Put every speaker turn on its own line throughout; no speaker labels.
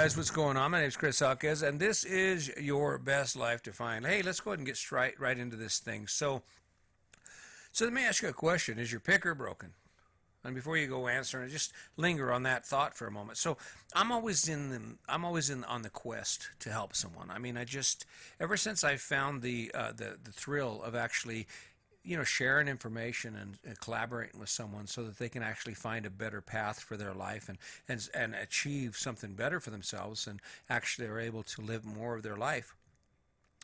guys, what's going on? My name's Chris Hawkes, and this is your best life defined. Hey, let's go ahead and get right into this thing. So let me ask you a question: is your picker broken? And before you go answering, just linger on that thought for a moment. So I'm always in on the quest to help someone. I mean, I just ever since I found the thrill of actually sharing information and collaborating with someone so that they can actually find a better path for their life and achieve something better for themselves and actually are able to live more of their life.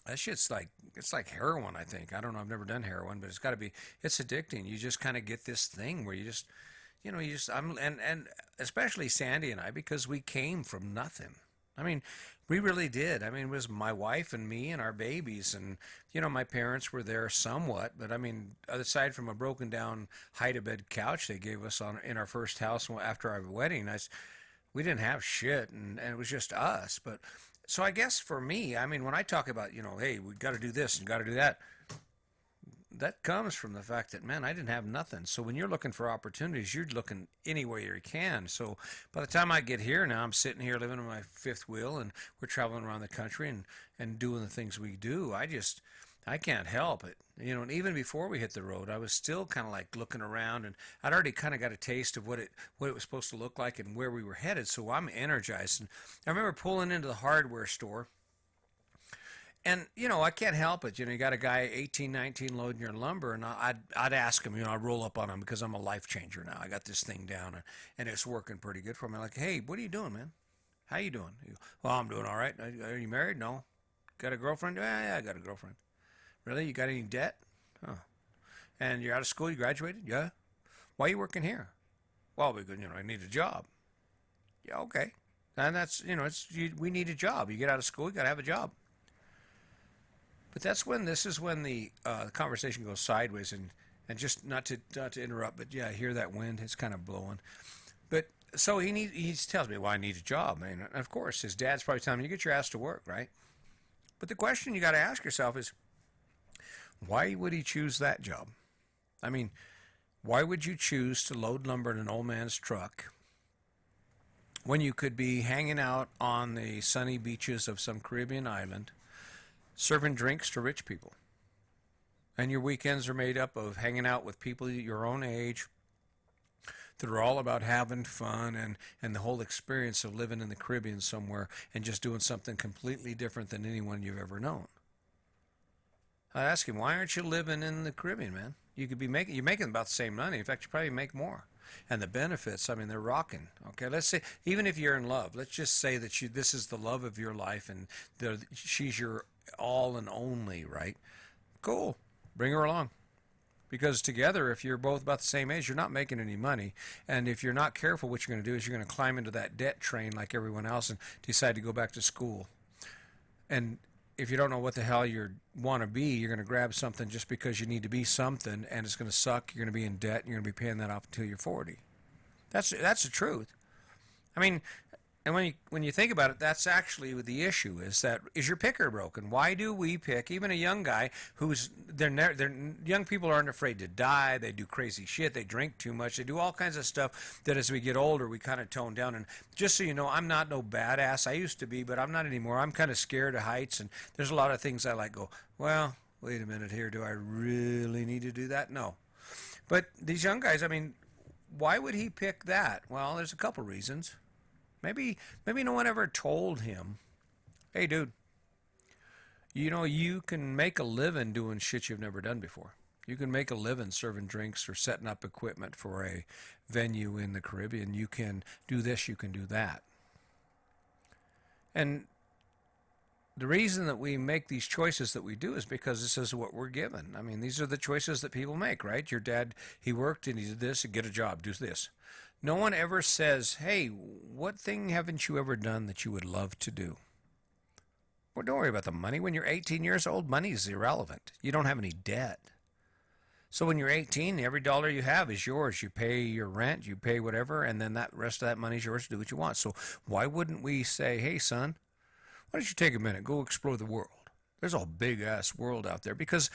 That shit's like it's like heroin, I think. I don't know, I've never done heroin, but it's addicting. You just kind of get this thing where you just I'm and especially Sandy and I, because we came from nothing. I mean, we really did. I mean, it was my wife and me and our babies, and my parents were there somewhat, but I mean, aside from a broken down hide-a-bed couch they gave us on in our first house after our wedding, we didn't have shit, and it was just us. But so I guess for me, I mean, when I talk about hey, we got to do this and got to do that, that comes from the fact that, man, I didn't have nothing. So when you're looking for opportunities, you're looking anywhere you can. So by the time I get here now, I'm sitting here living on my fifth wheel, and we're traveling around the country and doing the things we do. I can't help it. And even before we hit the road, I was still kind of like looking around, and I'd already kind of got a taste of what it was supposed to look like and where we were headed. So I'm energized. And I remember pulling into the hardware store. And, I can't help it. You got a guy 18, 19 loading your lumber, and I'd ask him, I'd roll up on him because I'm a life changer now. I got this thing down, and it's working pretty good for me. Like, hey, what are you doing, man? How you doing? Well, I'm doing all right. Are you married? No. Got a girlfriend? Yeah, I got a girlfriend. Really? You got any debt? Oh. And you're out of school? You graduated? Yeah. Why are you working here? Well, because, I need a job. Yeah, okay. And that's, we need a job. You get out of school, you got to have a job. But this is when the conversation goes sideways, and just not to interrupt, but yeah, I hear that wind. It's kind of blowing. But so he tells me, well, I need a job, man. And of course, his dad's probably telling him, you get your ass to work, right? But the question you got to ask yourself is, why would he choose that job? I mean, why would you choose to load lumber in an old man's truck when you could be hanging out on the sunny beaches of some Caribbean island, serving drinks to rich people? And your weekends are made up of hanging out with people your own age that are all about having fun and the whole experience of living in the Caribbean somewhere and just doing something completely different than anyone you've ever known. I'd ask him, why aren't you living in the Caribbean, man? You're making about the same money. In fact, you probably make more. And the benefits, I mean, they're rocking. Okay, let's say, even if you're in love, let's just say that this is the love of your life, and she's your all and only, right? Cool. Bring her along. Because together, if you're both about the same age, you're not making any money. And if you're not careful, what you're going to do is you're going to climb into that debt train like everyone else and decide to go back to school. And if you don't know what the hell you want to be, you're going to grab something just because you need to be something, and it's going to suck. You're going to be in debt, and you're going to be paying that off until you're 40. That's the truth. I mean, and when you think about it, that's actually the issue. Is your picker broken? Why do we pick even a young guy they're young people aren't afraid to die? They do crazy shit. They drink too much. They do all kinds of stuff that as we get older we kind of tone down. And just so you know, I'm not no badass. I used to be, but I'm not anymore. I'm kind of scared of heights, and there's a lot of things I like. Go, well, wait a minute here. Do I really need to do that? No. But these young guys, I mean, why would he pick that? Well, there's a couple reasons. Maybe no one ever told him, hey, dude, you can make a living doing shit you've never done before. You can make a living serving drinks or setting up equipment for a venue in the Caribbean. You can do this, you can do that. And the reason that we make these choices that we do is because this is what we're given. I mean, these are the choices that people make, right? Your dad, he worked and he did this, and get a job, do this. No one ever says, hey, what thing haven't you ever done that you would love to do? Well, don't worry about the money. When you're 18 years old, money is irrelevant. You don't have any debt. So when you're 18, every dollar you have is yours. You pay your rent, you pay whatever, and then that rest of that money is yours to do what you want. So why wouldn't we say, hey, son, why don't you take a minute, go explore the world? There's a big-ass world out there. Because,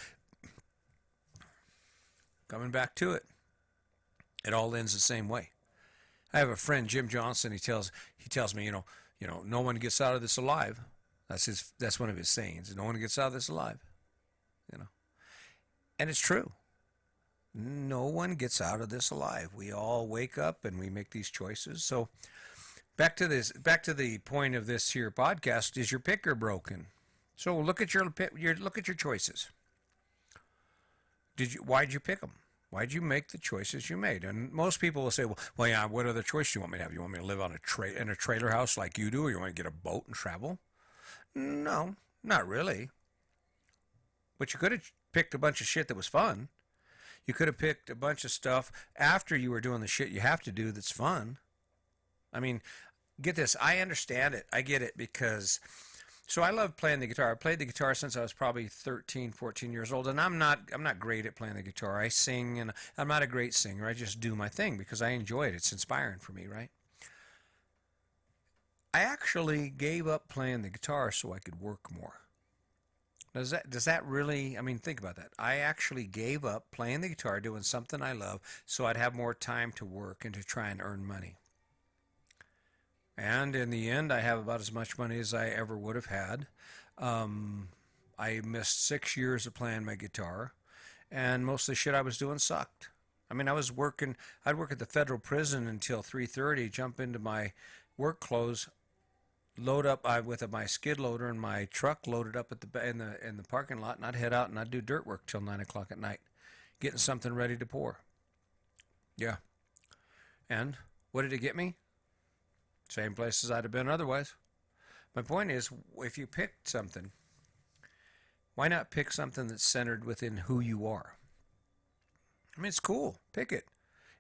coming back to it, it all ends the same way. I have a friend, Jim Johnson. He tells me, No one gets out of this alive. That's one of his sayings. No one gets out of this alive. You know. And it's true. No one gets out of this alive. We all wake up and we make these choices. So back to the point of this here podcast, is your picker broken? So look at your choices. Why'd you pick them? Why'd you make the choices you made? And most people will say, well, yeah, what other choice do you want me to have? You want me to live on in a trailer house like you do, or you want to get a boat and travel? No, not really. But you could have picked a bunch of shit that was fun. You could have picked a bunch of stuff after you were doing the shit you have to do that's fun. I mean, get this. I understand it. I get it because... So I love playing the guitar. I played the guitar since I was probably 13, 14 years old, and I'm not great at playing the guitar. I sing, and I'm not a great singer. I just do my thing because I enjoy it. It's inspiring for me, right? I actually gave up playing the guitar so I could work more. Does that really, I mean, think about that. I actually gave up playing the guitar, doing something I love, so I'd have more time to work and to try and earn money. And in the end, I have about as much money as I ever would have had. I missed 6 years of playing my guitar, and most of the shit I was doing sucked. I mean, I'd work at the federal prison until 3:30, jump into my work clothes, load up with my skid loader and my truck loaded up in the parking lot, and I'd head out and I'd do dirt work till 9 o'clock at night, getting something ready to pour. Yeah. And what did it get me? Same places I'd have been otherwise. My point is, if you picked something, why not pick something that's centered within who you are? I mean, it's cool. Pick it.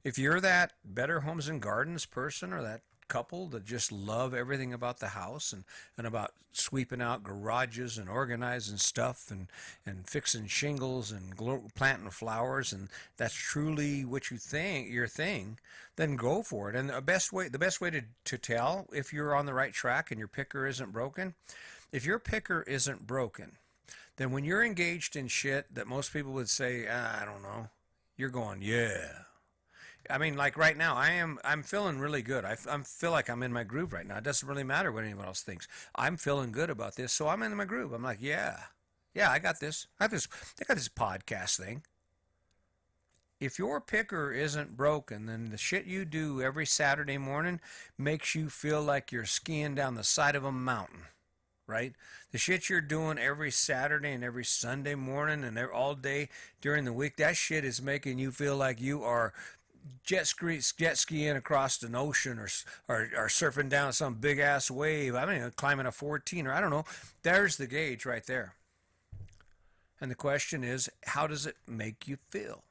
If you're that Better Homes and Gardens person or that couple that just love everything about the house and about sweeping out garages and organizing stuff and fixing shingles and planting flowers, and that's truly what you think your thing, then go for it. And the best way to tell if you're on the right track and your picker isn't broken, if your picker isn't broken, then when you're engaged in shit that most people would say, I don't know, you're going, yeah. I mean, like right now, I'm feeling really good. I feel like I'm in my groove right now. It doesn't really matter what anyone else thinks. I'm feeling good about this, so I'm in my groove. I'm like, yeah, I got this. I got this podcast thing. If your picker isn't broken, then the shit you do every Saturday morning makes you feel like you're skiing down the side of a mountain, right? The shit you're doing every Saturday and every Sunday morning and all day during the week, that shit is making you feel like you are jet skiing across an ocean or surfing down some big ass wave. I mean, climbing a 14 or I don't know. There's the gauge right there. And the question is, how does it make you feel?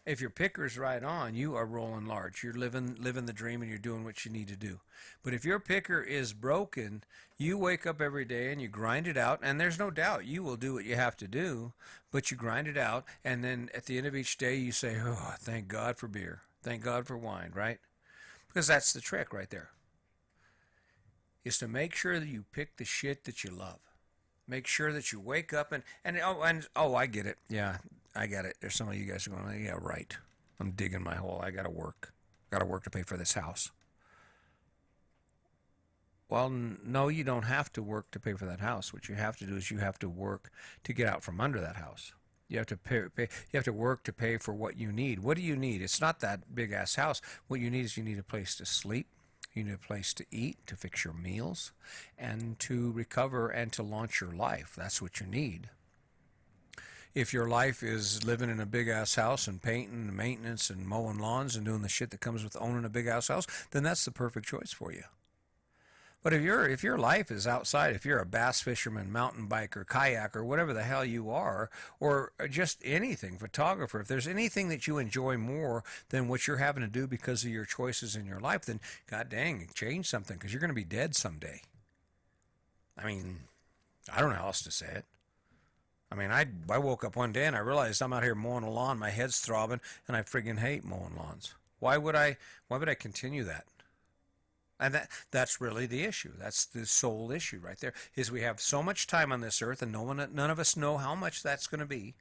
If your picker's right on, you are rolling large. You're living the dream and you're doing what you need to do. But if your picker is broken, you wake up every day and you grind it out, and there's no doubt you will do what you have to do, but you grind it out, and then at the end of each day you say, oh, thank God for beer. Thank God for wine, right? Because that's the trick right there. Is to make sure that you pick the shit that you love. Make sure that you wake up and I get it. Yeah, I get it. There's some of you guys are going, yeah, right. I'm digging my hole. I got to work. Got to work to pay for this house. Well, no, you don't have to work to pay for that house. What you have to do is you have to work to get out from under that house. You have to pay. You have to work to pay for what you need. What do you need? It's not that big ass house. What you need is you need a place to sleep. You need a place to eat, to fix your meals, and to recover and to launch your life. That's what you need. If your life is living in a big ass house and painting and maintenance and mowing lawns and doing the shit that comes with owning a big ass house, then that's the perfect choice for you. But if your life is outside, if you're a bass fisherman, mountain biker, kayaker, whatever the hell you are, or just anything, photographer, if there's anything that you enjoy more than what you're having to do because of your choices in your life, then god dang, change something, because you're going to be dead someday. I mean, I don't know how else to say it. I mean, I woke up one day and I realized I'm out here mowing a lawn, my head's throbbing, and I friggin' hate mowing lawns. Why would I continue that? And that's really the issue. That's the sole issue right there, is we have so much time on this earth and none of us know how much that's going to be.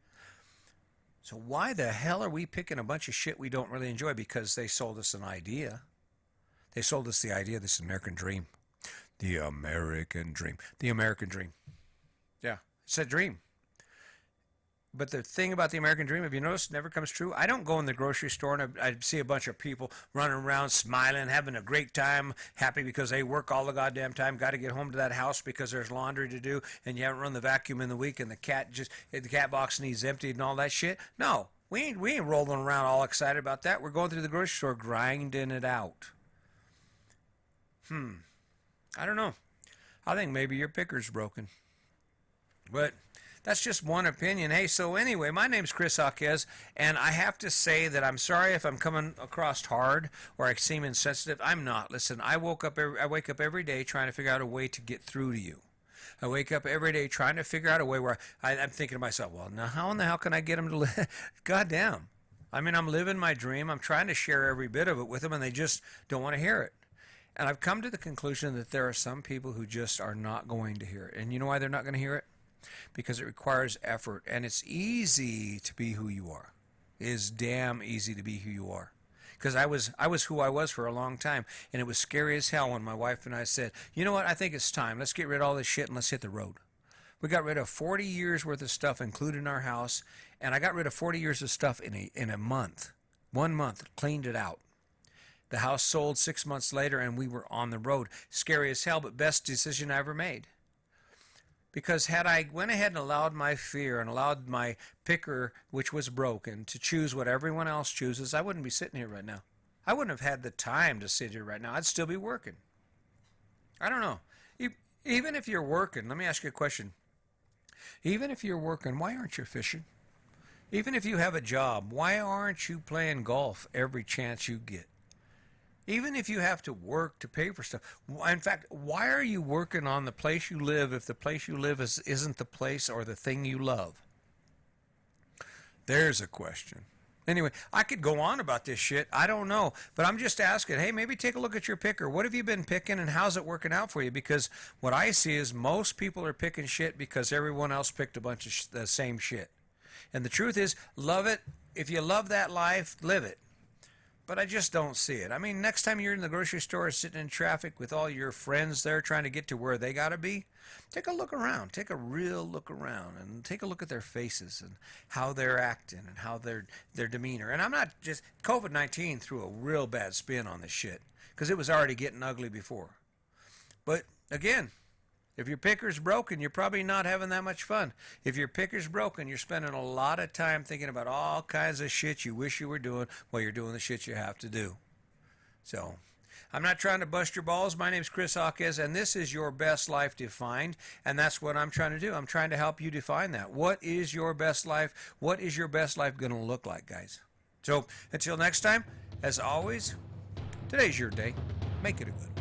So why the hell are we picking a bunch of shit we don't really enjoy because they sold us an idea? They sold us the idea of this American dream. The American dream. The American dream. Yeah, it's a dream. But the thing about the American dream, have you noticed, never comes true? I don't go in the grocery store and I see a bunch of people running around smiling, having a great time, happy because they work all the goddamn time, got to get home to that house because there's laundry to do, and you haven't run the vacuum in the week, and the cat box needs emptied and all that shit. No, we ain't rolling around all excited about that. We're going through the grocery store grinding it out. I don't know. I think maybe your picker's broken. But that's just one opinion. Hey, so anyway, my name's Chris Jaquez, and I have to say that I'm sorry if I'm coming across hard or I seem insensitive. I'm not. Listen, I wake up every day trying to figure out a way to get through to you. I wake up every day trying to figure out a way where I'm thinking to myself, well, now how in the hell can I get them to live? Goddamn. I mean, I'm living my dream. I'm trying to share every bit of it with them, and they just don't want to hear it. And I've come to the conclusion that there are some people who just are not going to hear it. And you know why they're not going to hear it? Because it requires effort, and it's easy to be who you are. It is damn easy to be who you are. Because I was who I was for a long time, and it was scary as hell when my wife and I said, you know what, I think it's time. Let's get rid of all this shit and let's hit the road. We got rid of 40 years worth of stuff included in our house, and I got rid of 40 years of stuff in a month. 1 month, cleaned it out. The house sold 6 months later, and we were on the road. Scary as hell, but best decision I ever made. Because had I went ahead and allowed my fear and allowed my picker, which was broken, to choose what everyone else chooses, I wouldn't be sitting here right now. I wouldn't have had the time to sit here right now. I'd still be working. I don't know. Even if you're working, let me ask you a question. Even if you're working, why aren't you fishing? Even if you have a job, why aren't you playing golf every chance you get? Even if you have to work to pay for stuff. In fact, why are you working on the place you live if the place you live isn't the place or the thing you love? There's a question. Anyway, I could go on about this shit. I don't know. But I'm just asking, hey, maybe take a look at your picker. What have you been picking and how's it working out for you? Because what I see is most people are picking shit because everyone else picked a bunch of the same shit. And the truth is, love it. If you love that life, live it. But I just don't see it. I mean, next time you're in the grocery store sitting in traffic with all your friends there trying to get to where they got to be, take a look around. Take a real look around and take a look at their faces and how they're acting and how their demeanor. And I'm not just, COVID-19 threw a real bad spin on this shit because it was already getting ugly before. But again, if your picker's broken, you're probably not having that much fun. If your picker's broken, you're spending a lot of time thinking about all kinds of shit you wish you were doing while you're doing the shit you have to do. So, I'm not trying to bust your balls. My name's Chris Jaquez, and this is Your Best Life Defined, and that's what I'm trying to do. I'm trying to help you define that. What is your best life? What is your best life going to look like, guys? So, until next time, as always, today's your day. Make it a good one.